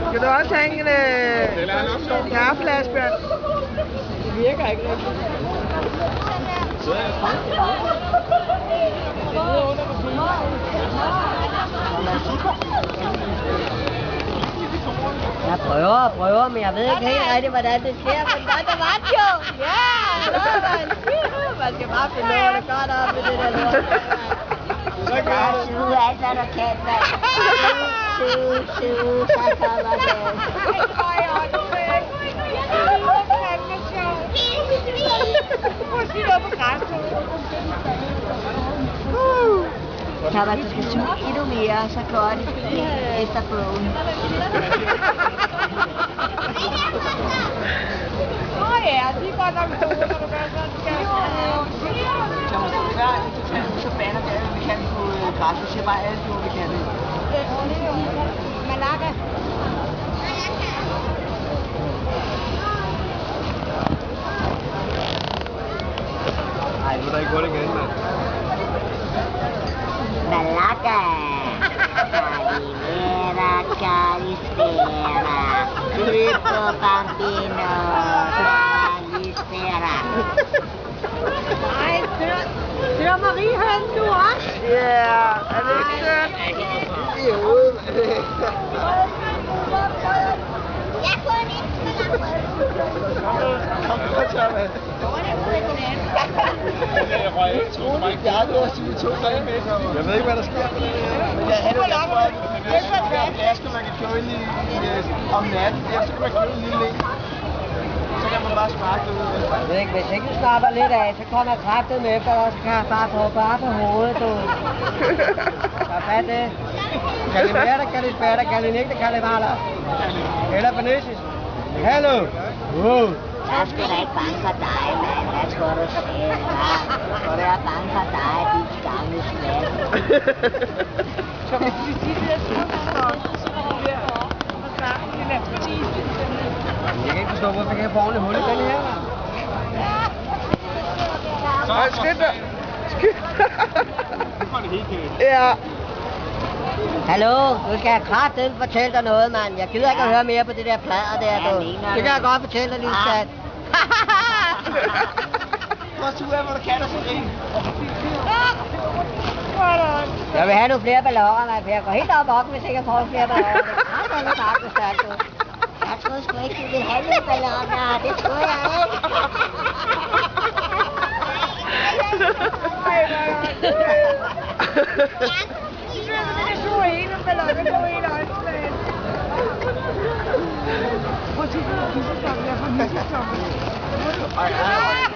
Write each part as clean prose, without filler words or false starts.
Skal du også have en kæreflaske? Det virker ikke rigtigt. Jeg prøver, men jeg ved ikke helt rigtigt, hvordan det sker, men der var det jo! Ja, man skal bare finde noget, der godt op med det der lort. Så gør du. Suge alt, hvad du kan, mand. Suge, så kommer det. Thomas, du skal suge endnu mere, så går det efter bogen. Ja, de er godt nok gode, når du gør sådan. Thomas, du er klar, så bander vi alt, vi kan på græs. Vi siger bare alt, hvad vi kan. Malaga. Ej, nu er der ikke hurtigt igen, mand. Malaga. Calimera, Calistera. Filippo Bambino. Calistera. Ej, Sør Marie Høn, du også? Ja, er det ikke sødt? I hovedet. Jeg kunne ikke. Kom så, Thomas. Jeg røg ikke troligt. Jeg har også sige 2 dage med. Jeg ved ikke, hvad der sker. Men jeg havde det, jeg tror, at hvis der er en flaske, man kan købe ind om natten, så kan man købe en lille en. Så kan man bare sparke det ud. Jeg ved ikke, hvis ikke du slapper lidt af, så kommer kraftet med efter dig, så kan jeg bare få på hovedet, du. Så fat det. Calimera, Calispera, Calinægte, Calivara. Eller Benesis. Hallo. Wow. Jeg er sgu da ikke bange for dig, mand. Hvad tror du selv, hva'? Tror du, jeg er bange for dig, dit gamle slag? Så hvis vi siger det der Jeg kan ikke forstå, hvorfor jeg kan få ordentligt hul i den her. Så skynd dig. Ja. Hallo, du skal have kraftedeme fortælle dig noget, mand. Jeg gider ikke at høre mere på det der plader der, du. Det kan jeg godt fortælle dig, lille skat. Prøv at suge af, hvor du kan, og så ring. Jeg vil have nogle flere balloner, mand, for jeg går helt op hvis ikke jeg får flere balloner. Det er meget godt stærkt, du. Jeg troede sgu ikke, du ville have nogle balloner. Det troede jeg ikke.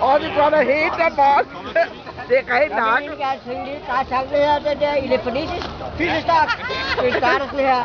Åh, det går da helt der bort. Det er rent nok. Jeg vil gerne synge lidt. Der er sang, det her, den der elefantisk. Fyldestok. Det starter sådan her.